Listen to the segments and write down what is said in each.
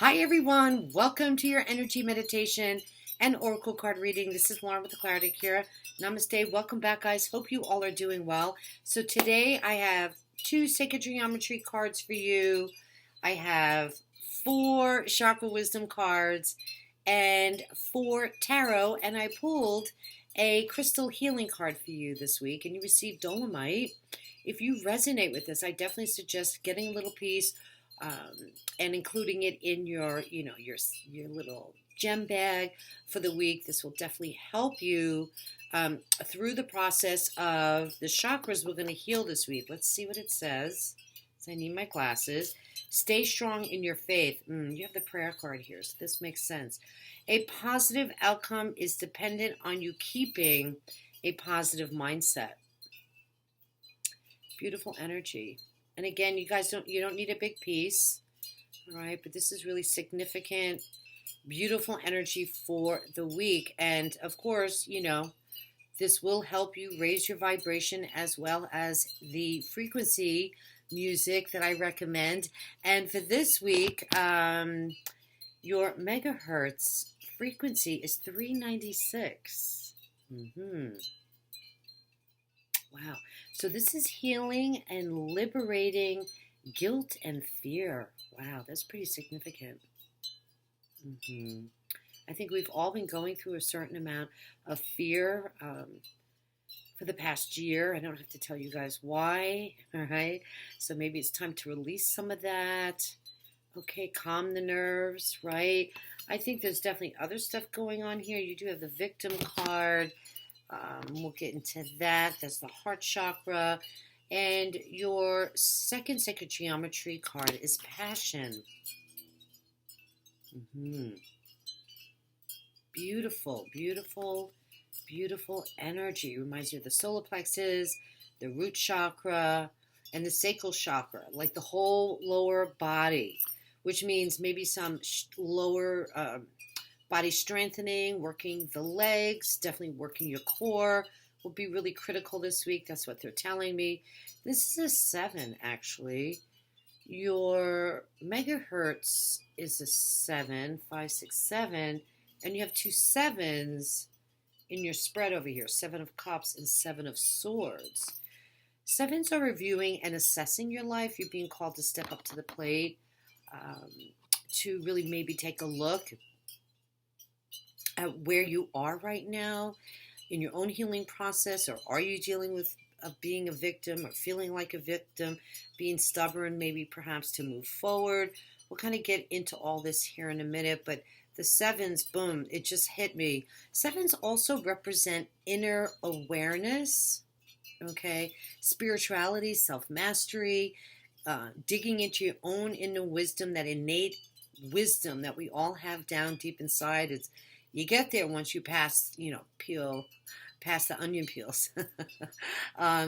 Hi everyone, welcome to your energy meditation and oracle card reading. This is Lauren with the Clarity Cure. Namaste, welcome back guys. Hope you all are doing well. So today I have 2 sacred geometry cards for you. I have 4 chakra wisdom cards and 4 tarot, and I pulled a crystal healing card for you this week, and you received dolomite. If you resonate with this, I definitely suggest getting a little piece and including it in your little gem bag for the week. This will definitely help you through the process of the chakras we're going to heal this week. Let's see what it says. So I need my glasses. Stay strong in your faith. You have the prayer card here, so this makes sense. A positive outcome is dependent on you keeping a positive mindset. Beautiful energy. And again, you guys don't need a big piece, all right? But this is really significant, beautiful energy for the week. And of course, this will help you raise your vibration as well as the frequency music that I recommend. And for this week, your megahertz frequency is 396. Wow. So this is healing and liberating guilt and fear. Wow, that's pretty significant. I think we've all been going through a certain amount of fear for the past year. I don't have to tell you guys why, all right? So maybe it's time to release some of that. Okay, calm the nerves, right? I think there's definitely other stuff going on here. You do have the victim card. We'll get into that. That's the heart chakra. And your second sacred geometry card is passion. Beautiful, beautiful, beautiful energy. Reminds you of the solar plexus, the root chakra, and the sacral chakra, like the whole lower body, which means maybe some lower body strengthening, working the legs, definitely working your core will be really critical this week. That's what they're telling me. This is a 7, actually. Your megahertz is a 7, 5, 6, 7, and you have 2 7s in your spread over here, 7 of cups and 7 of swords. 7s are reviewing and assessing your life. You're being called to step up to the plate, to really maybe take a look at where you are right now in your own healing process, or are you dealing with being a victim or feeling like a victim, being stubborn, maybe perhaps to move forward. We'll kind of get into all this here in a minute, but the 7s, boom, it just hit me. 7s also represent inner awareness, okay, spirituality, self-mastery, digging into your own inner wisdom, that innate wisdom that we all have down deep inside. You get there once you pass, peel past the onion peels.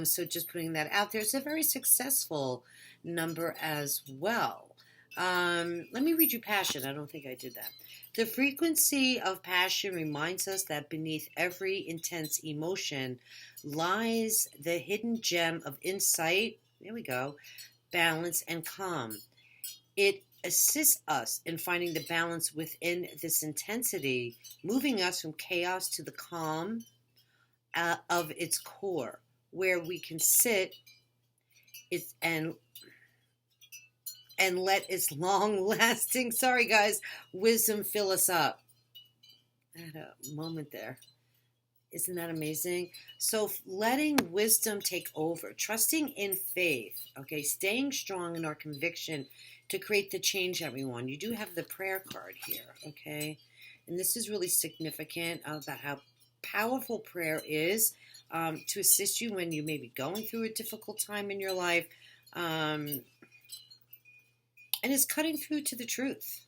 So just putting that out there. It's a very successful number as well. Let me read you passion. I don't think I did that. The frequency of passion reminds us that beneath every intense emotion lies the hidden gem of insight. There we go. Balance and calm. It assists us in finding the balance within this intensity, moving us from chaos to the calm of its core, where we can sit and let its long-lasting, sorry guys, wisdom fill us up. I had a moment there. Isn't that amazing? So letting wisdom take over, trusting in faith, okay, staying strong in our conviction to create the change that we want. You do have the prayer card here, okay? And this is really significant about how powerful prayer is to assist you when you may be going through a difficult time in your life. And it's cutting through to the truth.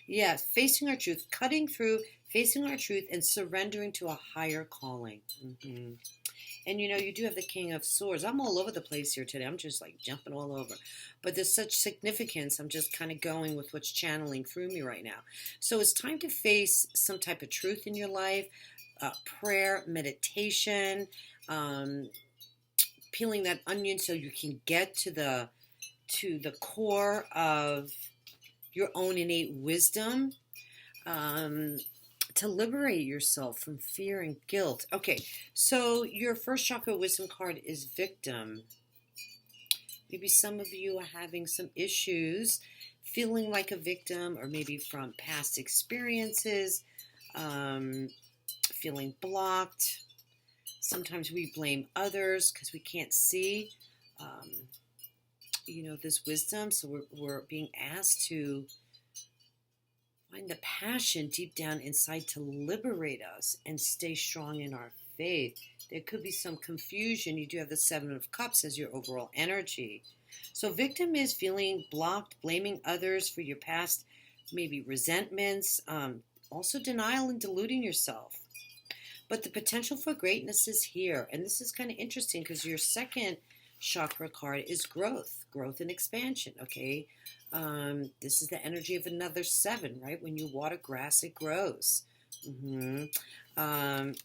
Yes, facing our truth, cutting through, facing our truth, and surrendering to a higher calling. And you do have the King of Swords. I'm all over the place here today. I'm just like jumping all over. But there's such significance. I'm just kind of going with what's channeling through me right now. So it's time to face some type of truth in your life. Prayer, meditation, peeling that onion so you can get to the core of your own innate wisdom, to liberate yourself from fear and guilt. Okay, so your first chakra wisdom card is victim. Maybe some of you are having some issues feeling like a victim, or maybe from past experiences, feeling blocked. Sometimes we blame others because we can't see, this wisdom. So we're being asked to find the passion deep down inside to liberate us and stay strong in our faith. There could be some confusion. You do have the Seven of Cups as your overall energy. So victim is feeling blocked, blaming others for your past, maybe resentments, also denial and deluding yourself. But the potential for greatness is here. And this is kind of interesting because your second chakra card is growth and expansion, okay? This is the energy of another 7, right? When you water grass, it grows.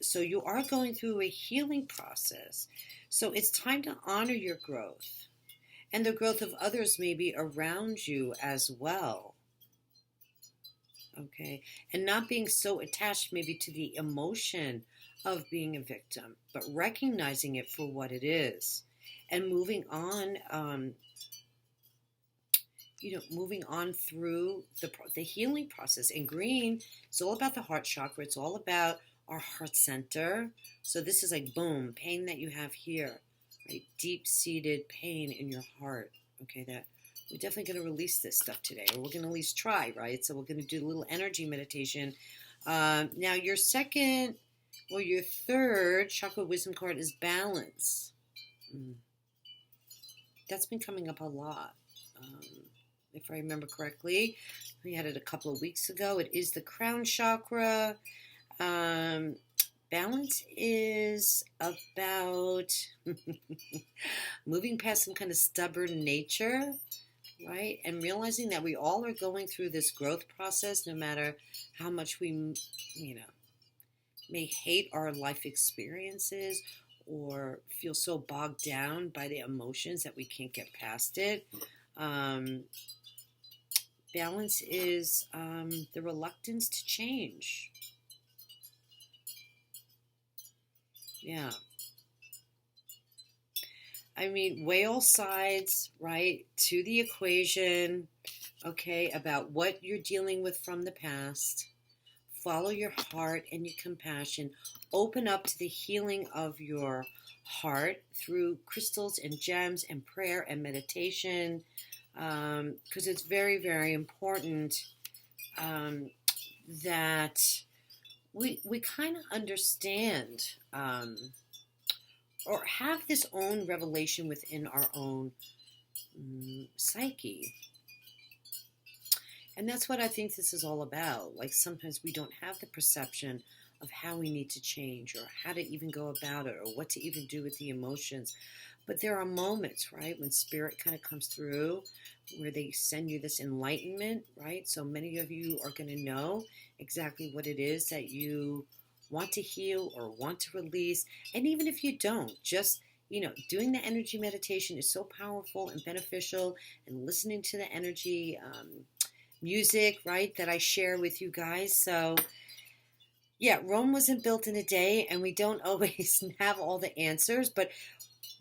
So you are going through a healing process. So it's time to honor your growth and the growth of others maybe around you as well. Okay, and not being so attached maybe to the emotion of being a victim, but recognizing it for what it is and moving on, moving on through the healing process. And green is all about the heart chakra. It's all about our heart center. So this is like, boom, pain that you have here, right? Deep-seated pain in your heart. Okay, that we're definitely going to release this stuff today, or we're going to at least try, right? So we're going to do a little energy meditation. Now, your second or your third chakra wisdom card is balance. That's been coming up a lot. If I remember correctly, we had it a couple of weeks ago. It is the crown chakra. Balance is about moving past some kind of stubborn nature, right? And realizing that we all are going through this growth process, no matter how much we, may hate our life experiences or feel so bogged down by the emotions that we can't get past it. Balance is the reluctance to change. Yeah. I mean, weigh all sides, right, to the equation, okay, about what you're dealing with from the past. Follow your heart and your compassion. Open up to the healing of your heart through crystals and gems and prayer and meditation, because it's very, very important that we kind of understand or have this own revelation within our own psyche. And that's what I think this is all about. Like, sometimes we don't have the perception of how we need to change or how to even go about it or what to even do with the emotions. But there are moments, right, when spirit kind of comes through where they send you this enlightenment, right? So many of you are going to know exactly what it is that you want to heal or want to release. And even if you don't, just, doing the energy meditation is so powerful and beneficial, and listening to the energy music, right, that I share with you guys. So, yeah, Rome wasn't built in a day, and we don't always have all the answers, but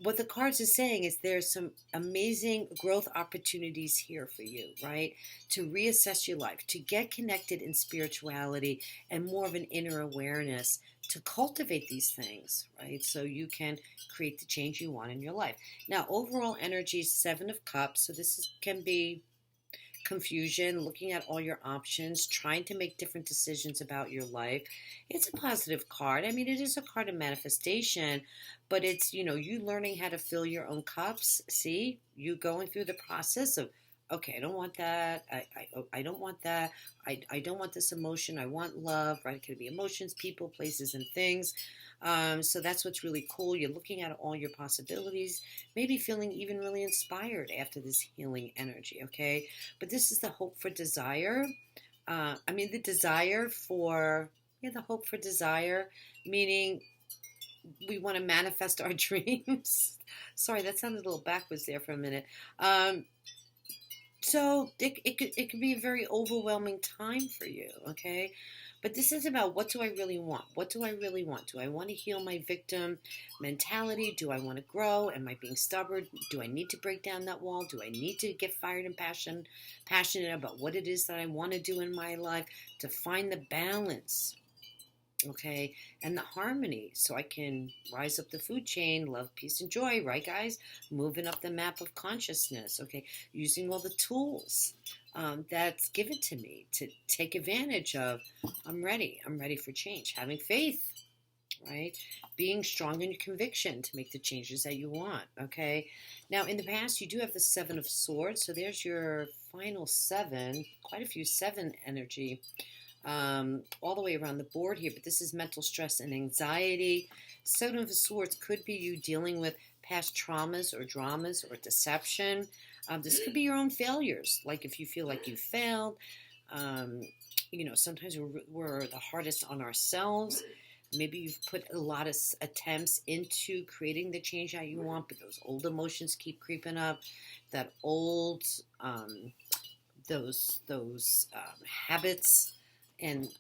what the cards are saying is there's some amazing growth opportunities here for you, right? To reassess your life, to get connected in spirituality and more of an inner awareness, to cultivate these things, right? So you can create the change you want in your life. Now, overall energy is 7 of Cups. So can be confusion, looking at all your options, trying to make different decisions about your life. It's a positive card. I mean, it is a card of manifestation, but it's, you learning how to fill your own cups. See, you going through the process of, okay, I don't want that. I don't want that. I don't want this emotion. I want love, right? It could be emotions, people, places, and things. So that's what's really cool. You're looking at all your possibilities, maybe feeling even really inspired after this healing energy, okay? But this is the hope for desire. The desire for, the hope for desire, meaning we want to manifest our dreams. Sorry, that sounded a little backwards there for a minute. So it could be a very overwhelming time for you, okay? But this is about, what do I really want? What do I really want? Do I want to heal my victim mentality? Do I want to grow? Am I being stubborn? Do I need to break down that wall? Do I need to get fired and passionate about what it is that I want to do in my life to find the balance? Okay, and the harmony, so I can rise up the food chain, love, peace, and joy, right, guys? Moving up the map of consciousness, okay, using all the tools that's given to me to take advantage of. I'm ready for change. Having faith, right? Being strong in your conviction to make the changes that you want, okay? Now, in the past, you do have the Seven of Swords, so there's your final seven, quite a few seven energy all the way around the board here, but this is mental stress and anxiety. Seven of Swords could be you dealing with past traumas or dramas or deception. This could be your own failures, like if you feel like you failed. Sometimes we're the hardest on ourselves. Maybe you've put a lot of attempts into creating the change that you want, but those old emotions keep creeping up. That old, those habits and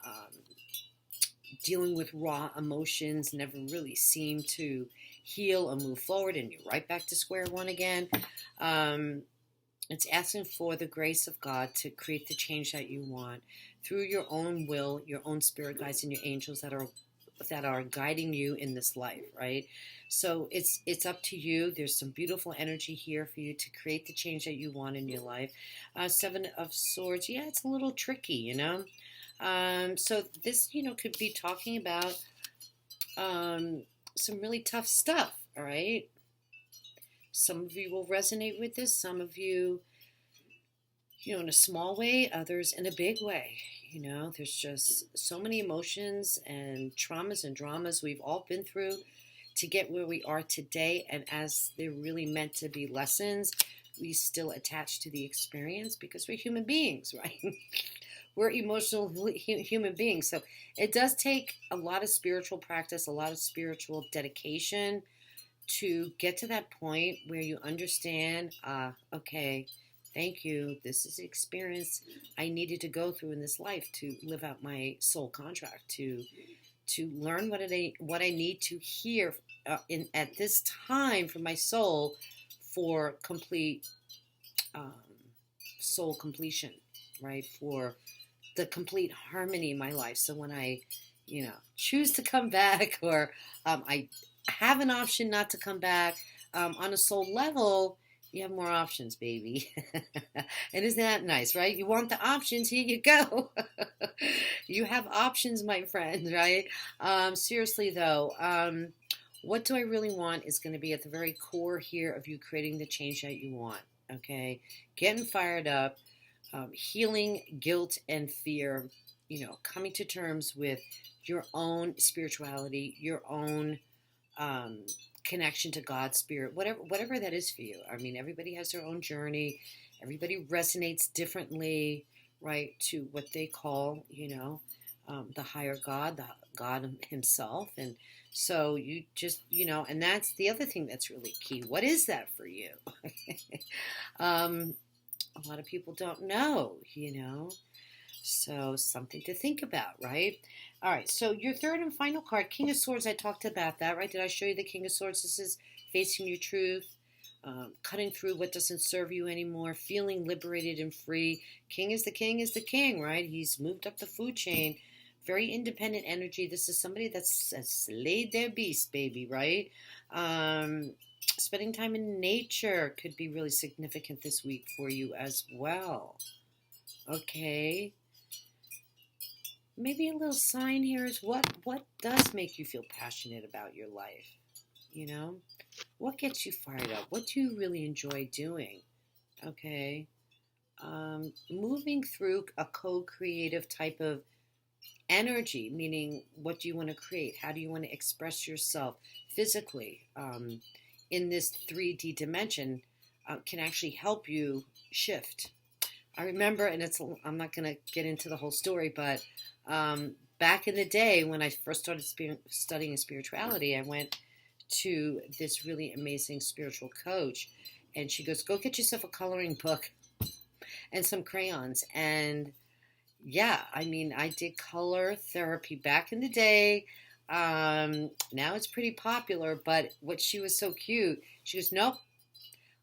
dealing with raw emotions never really seem to heal or move forward, and you're right back to square one again. It's asking for the grace of God to create the change that you want through your own will, your own spirit guides, and your angels that are guiding you in this life, right? So it's up to you. There's some beautiful energy here for you to create the change that you want in your life. Seven of Swords, yeah, it's a little tricky, So this, could be talking about some really tough stuff, all right? Some of you will resonate with this. Some of you, in a small way, others in a big way. There's just so many emotions and traumas and dramas we've all been through to get where we are today. And as they're really meant to be lessons, we still attach to the experience because we're human beings, right? We're emotional human beings. So it does take a lot of spiritual practice, a lot of spiritual dedication to get to that point where you understand, okay, thank you. This is the experience I needed to go through in this life to live out my soul contract, to learn what I need to hear at this time for my soul for complete soul completion, right? For the complete harmony in my life. So when I, choose to come back, or I have an option not to come back, on a soul level, you have more options, baby. And isn't that nice, right? You want the options, here you go. You have options, my friend, right? Seriously, though, what do I really want is going to be at the very core here of you creating the change that you want, okay? Getting fired up, healing guilt and fear, coming to terms with your own spirituality, your own connection to God's spirit, whatever that is for you. I mean, everybody has their own journey. Everybody resonates differently, right, to what they call, the higher God, the God himself. And so you just, and that's the other thing that's really key. What is that for you? A lot of people don't know, so something to think about, right? All right, so your third and final card, King of Swords, I talked about that, right? Did I show you the King of Swords? This is facing your truth, cutting through what doesn't serve you anymore, feeling liberated and free. King is the king, right? He's moved up the food chain. Very independent energy. This is somebody that's slayed their beast, baby, right? Spending time in nature could be really significant this week for you as well. Okay. Maybe a little sign here is what does make you feel passionate about your life? What gets you fired up? What do you really enjoy doing? Okay. Moving through a co-creative type of energy, meaning what do you want to create? How do you want to express yourself physically in this 3D dimension can actually help you shift. I remember, and I'm not going to get into the whole story, but back in the day when I first started studying spirituality, I went to this really amazing spiritual coach, and she goes, go get yourself a coloring book and some crayons. And yeah, I mean, I did color therapy back in the day. Now it's pretty popular, but what she was so cute, she goes, nope,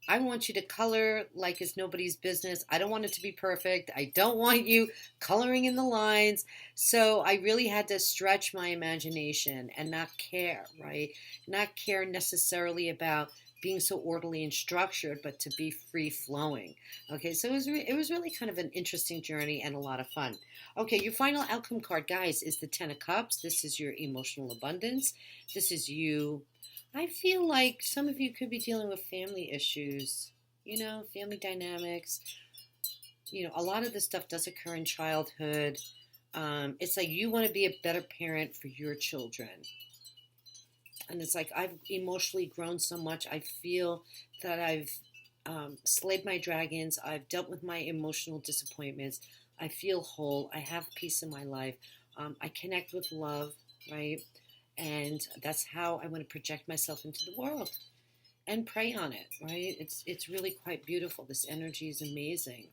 I want you to color like it's nobody's business. I don't want it to be perfect. I don't want you coloring in the lines. So I really had to stretch my imagination and not care, right? Not care necessarily about being so orderly and structured, but to be free flowing. Okay, so it was really kind of an interesting journey and a lot of fun. Okay, your final outcome card, guys, is the Ten of Cups. This is your emotional abundance. This is you. I feel like some of you could be dealing with family issues, family dynamics. A lot of this stuff does occur in childhood. It's like you want to be a better parent for your children. And it's like I've emotionally grown so much. I feel that I've slayed my dragons. I've dealt with my emotional disappointments. I feel whole. I have peace in my life. I connect with love, right? And that's how I want to project myself into the world and pray on it, right? It's really quite beautiful. This energy is amazing.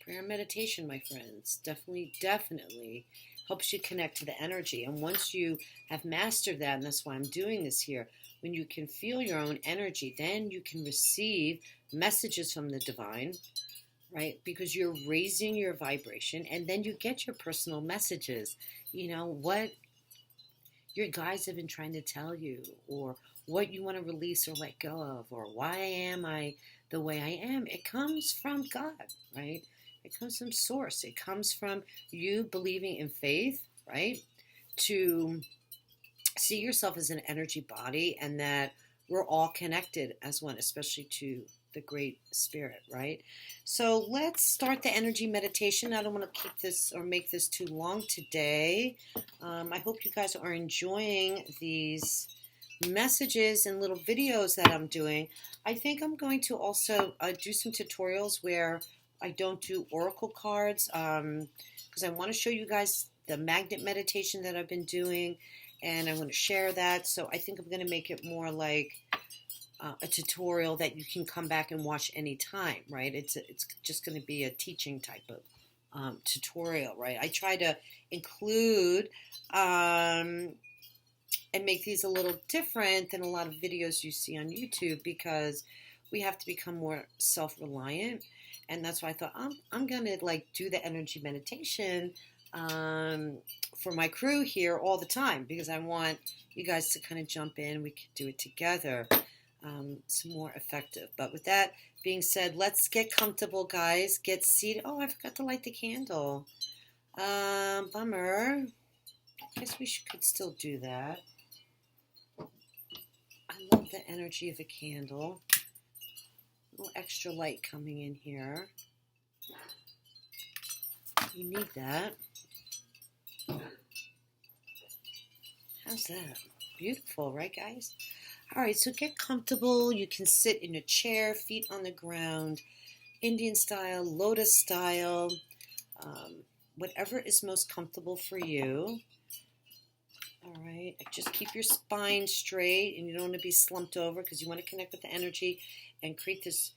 Prayer and meditation, my friends, definitely helps you connect to the energy. And once you have mastered that, and that's why I'm doing this here, when you can feel your own energy, then you can receive messages from the divine, right? Because you're raising your vibration, and then you get your personal messages. What your guides have been trying to tell you, or what you want to release or let go of, or why am I the way I am. It comes from God, right? It comes from source. It comes from you believing in faith, right? To see yourself as an energy body, and that we're all connected as one, especially to the great spirit, right? So let's start the energy meditation. I don't want to keep this or make this too long today. I hope you guys are enjoying these messages and little videos that I'm doing. I think I'm going to also do some tutorials where I don't do oracle cards, because I want to show you guys the magnet meditation that I've been doing, and I want to share that. So I think I'm going to make it more like a tutorial that you can come back and watch anytime, right? It's just going to be a teaching type of tutorial, right? I try to include and make these a little different than a lot of videos you see on YouTube, because we have to become more self-reliant. And that's why I thought I'm going to do the energy meditation for my crew here all the time, because I want you guys to kind of jump in. We can do it together. Some more effective. But with that being said, let's get comfortable, guys. Get seated. Oh, I forgot to light the candle. Bummer. I guess we could still do that. I love the energy of a candle. A little extra light coming in here. You need that. How's that? Beautiful, right, guys? All right, so get comfortable. You can sit in a chair, feet on the ground, Indian style, lotus style, whatever is most comfortable for you. All right, just keep your spine straight, and you don't want to be slumped over, because you want to connect with the energy and create this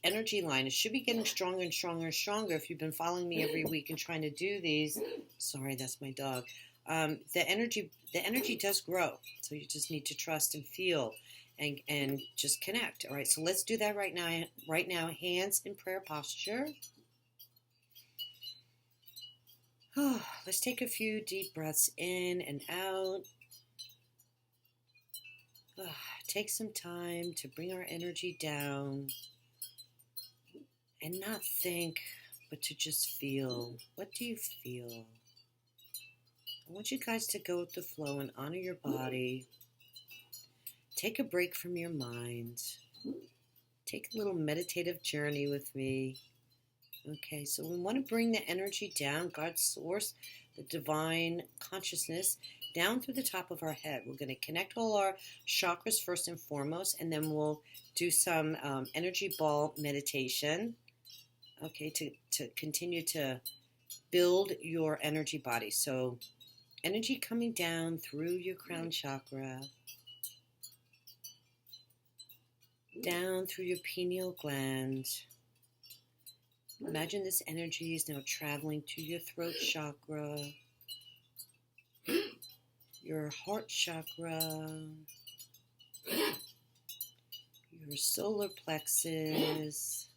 energy line. It should be getting stronger and stronger and stronger if you've been following me every week and trying to do these. Sorry, that's my dog. The energy does grow, so you just need to trust and feel and just connect. All right, so let's do that right now. Right now, hands in prayer posture. Let's take a few deep breaths in and out. Take some time to bring our energy down and not think, but to just feel. What do you feel? I want you guys to go with the flow and honor your body. Take a break from your mind. Take a little meditative journey with me. Okay, so we want to bring the energy down, God's source, the divine consciousness, down through the top of our head. We're going to connect all our chakras first and foremost, and then we'll do some energy ball meditation, okay, to continue to build your energy body. So energy coming down through your crown chakra, down through your pineal gland, Imagine this energy is now traveling to your throat chakra, your heart chakra, your solar plexus,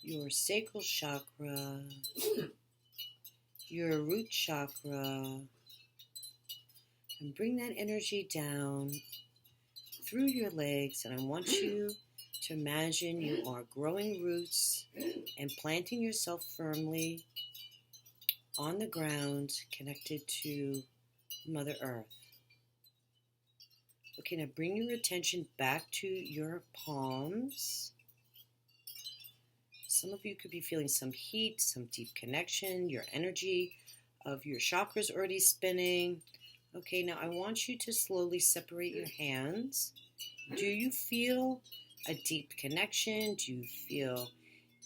your sacral chakra, your root chakra, and bring that energy down through your legs. And I want you to imagine you are growing roots and planting yourself firmly on the ground, connected to Mother Earth. Okay, now bring your attention back to your palms. Some of you could be feeling some heat, some deep connection. Your energy of your chakras already spinning. Okay, now I want you to slowly separate your hands. Do you feel a deep connection? Do you feel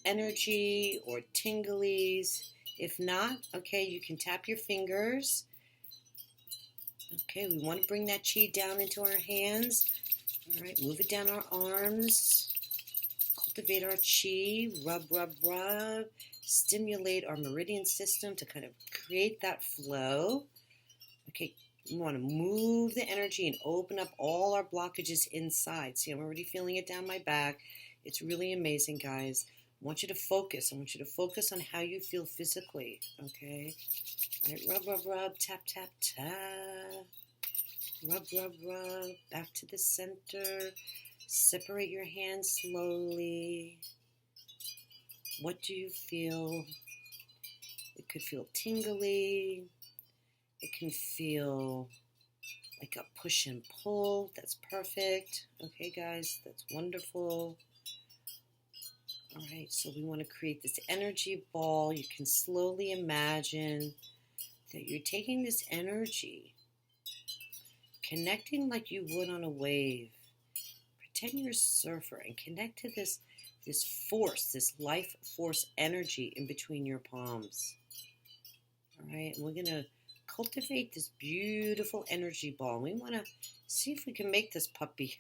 energy or tinglies? If not, okay, you can tap your fingers. Okay, we want to bring that chi down into our hands. All right, move it down our arms. Cultivate our chi. Rub, rub, rub. Stimulate our meridian system to kind of create that flow. Okay, we want to move the energy and open up all our blockages inside. See, I'm already feeling it down my back. It's really amazing, guys. I want you to focus. I want you to focus on how you feel physically, okay? All right, rub, rub, rub, tap, tap, tap. Rub, rub, rub, back to the center. Separate your hands slowly. What do you feel? It could feel tingly. It can feel like a push and pull. That's perfect. Okay, guys, that's wonderful. All right, so we want to create this energy ball. You can slowly imagine that you're taking this energy, connecting like you would on a wave. Pretend you're a surfer and connect to this force, this life force energy in between your palms. All right, and we're going to cultivate this beautiful energy ball. We want to see if we can make this puppy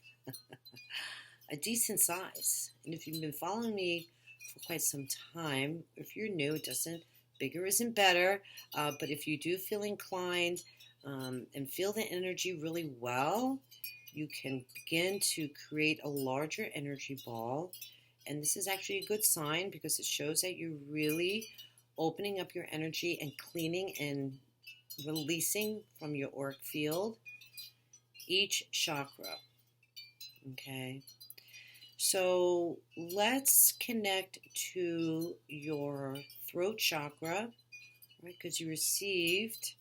a decent size. And if you've been following me for quite some time, if you're new, bigger isn't better. But if you do feel inclined and feel the energy really well, you can begin to create a larger energy ball. And this is actually a good sign because it shows that you're really opening up your energy and cleaning and releasing from your auric field each chakra. Okay. So let's connect to your throat chakra, right? Because you received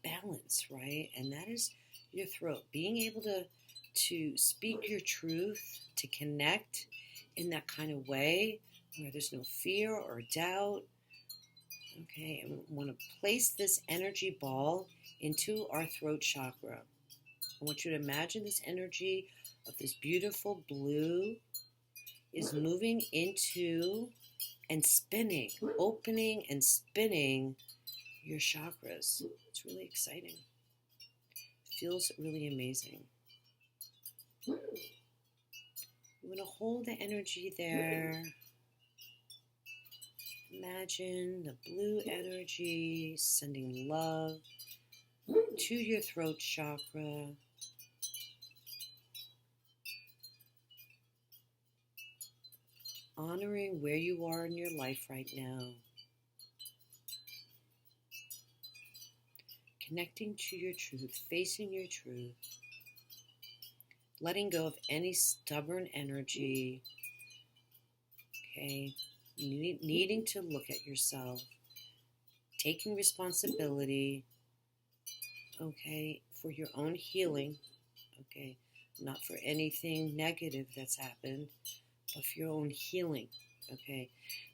balance, right? And that is your throat. Being able to speak your truth, to connect in that kind of way where there's no fear or doubt. Okay, and we want to place this energy ball into our throat chakra. I want you to imagine this energy of this beautiful blue is moving into and spinning, opening and spinning your chakras. It's really exciting. It feels really amazing. You want to hold the energy there. Imagine the blue energy sending love to your throat chakra. Honoring where you are in your life right now. Connecting to your truth, facing your truth. Letting go of any stubborn energy. Okay. Needing to look at yourself. Taking responsibility. Okay. For your own healing. Okay. Not for anything negative that's happened, but for your own healing. Okay.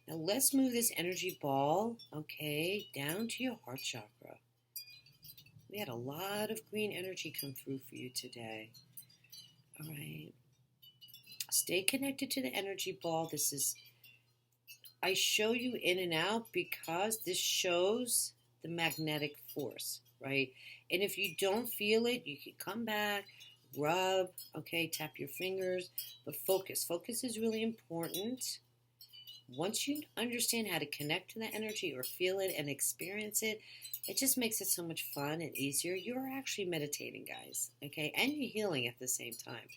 Now let's move this energy ball, okay, down to your heart chakra. We had a lot of green energy come through for you today. All right. Stay connected to the energy ball. I show you in and out because this shows the magnetic force, right? And if you don't feel it, you can come back, rub, okay, tap your fingers, but focus. Focus is really important. Once you understand how to connect to the energy or feel it and experience it, it just makes it so much fun and easier. You're actually meditating, guys, okay, and you're healing at the same time.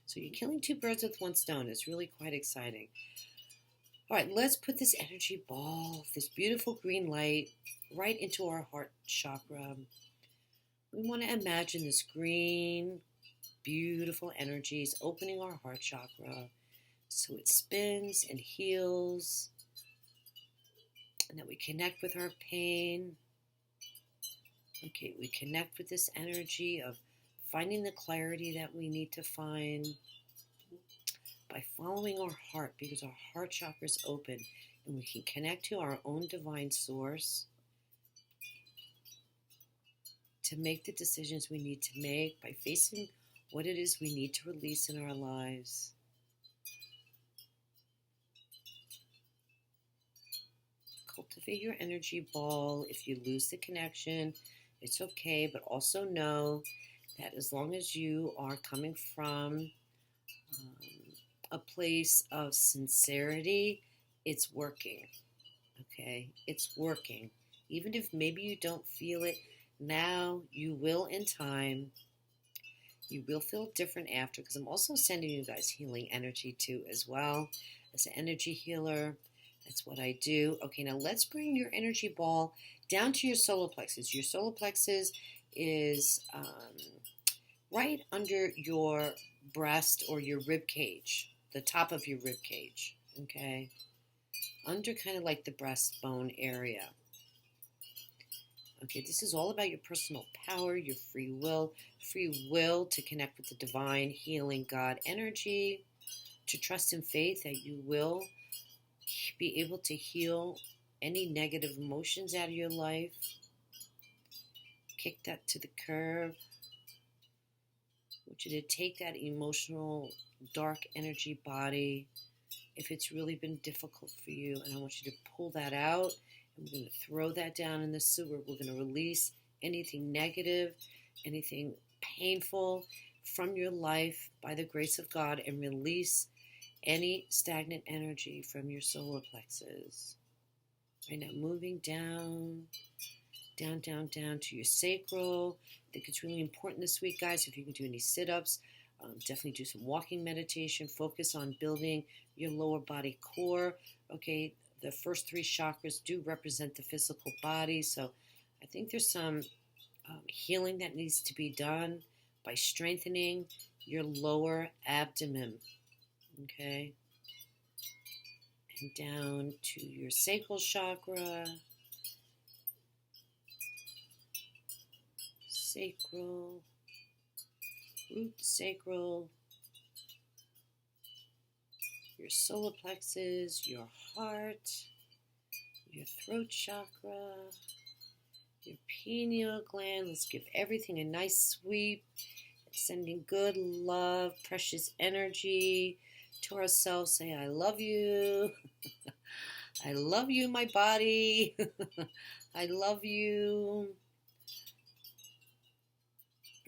So you're killing two birds with one stone. It's really quite exciting. All right, let's put this energy ball, this beautiful green light, right into our heart chakra. We want to imagine this green, beautiful energy is opening our heart chakra so it spins and heals, and that we connect with our pain. Okay, we connect with this energy of finding the clarity that we need to find by following our heart, because our heart chakra is open and we can connect to our own divine source to make the decisions we need to make by facing what it is we need to release in our lives. Cultivate your energy ball. If you lose the connection, it's okay, but also know that as long as you are coming from a place of sincerity, it's working, okay? It's working. Even if maybe you don't feel it now, you will in time. You will feel different after, because I'm also sending you guys healing energy too as well. As an energy healer, that's what I do. Okay, now let's bring your energy ball down to your solar plexus. Your solar plexus is right under your breast or your rib cage, the top of your rib cage, okay? Under kind of like the breastbone area. Okay, this is all about your personal power, your free will to connect with the divine, healing God energy, to trust in faith that you will be able to heal any negative emotions out of your life. Kick that to the curb. I want you to take that emotional, dark energy body, if it's really been difficult for you, and I want you to pull that out. And we're going to throw that down in the sewer. We're going to release anything negative, anything painful from your life by the grace of God, and release any stagnant energy from your solar plexus. Right now, moving down to your sacral. I think it's really important this week, guys, if you can do any sit-ups, definitely do some walking meditation. Focus on building your lower body core. Okay, the first three chakras do represent the physical body, so I think there's some healing that needs to be done by strengthening your lower abdomen. Okay, and down to your sacral chakra. Sacral, root sacral, your solar plexus, your heart, your throat chakra, your pineal gland. Let's give everything a nice sweep. Sending good love, precious energy to ourselves. Say, I love you. I love you, my body. I love you.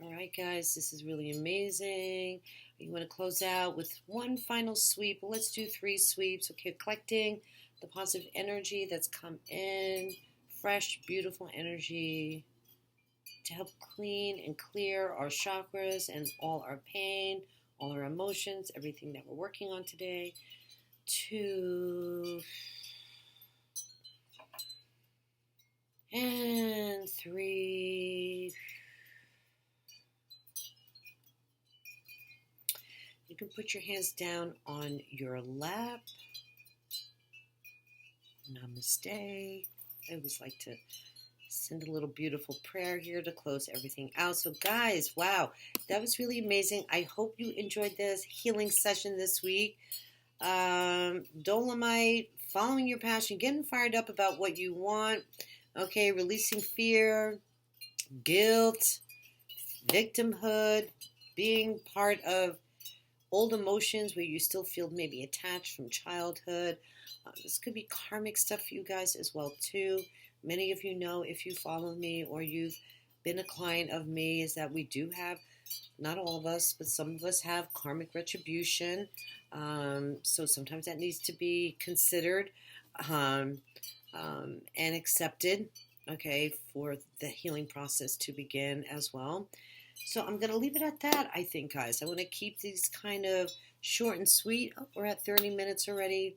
All right, guys, this is really amazing. You want to close out with one final sweep. Let's do 3 sweeps. Okay, collecting the positive energy that's come in. Fresh, beautiful energy to help clean and clear our chakras and all our pain, all our emotions, everything that we're working on today. 2 and 3. You can put your hands down on your lap. Namaste. I always like to send a little beautiful prayer here to close everything out. So guys, wow, that was really amazing. I hope you enjoyed this healing session this week. Dolomite, following your passion, getting fired up about what you want. Okay, releasing fear, guilt, victimhood, being part of old emotions where you still feel maybe attached from childhood. This could be karmic stuff for you guys as well too. Many of you know, if you follow me or you've been a client of me, is that we do have Not all of us, but some of us have karmic retribution. So sometimes that needs to be considered um, and accepted, okay, for the healing process to begin as well. So I'm going to leave it at that, I think, guys. I want to keep these kind of short and sweet. Oh, we're at 30 minutes already.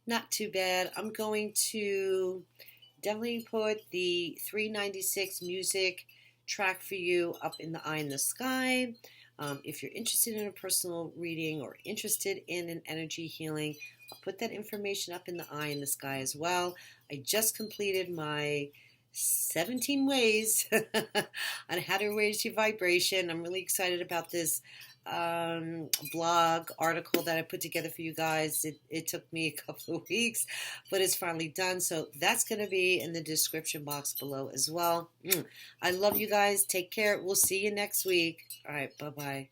Not too bad. I'm going to definitely put the 396 music track for you up in the eye in the sky. If you're interested in a personal reading or interested in an energy healing, I'll put that information up in the eye in the sky as well. I just completed my 17 ways on how to raise your vibration. I'm really excited about this blog article that I put together for you guys. It took me a couple of weeks, but it's finally done. So that's going to be in the description box below as well. I love you guys. Take care. We'll see you next week. All right. Bye-bye.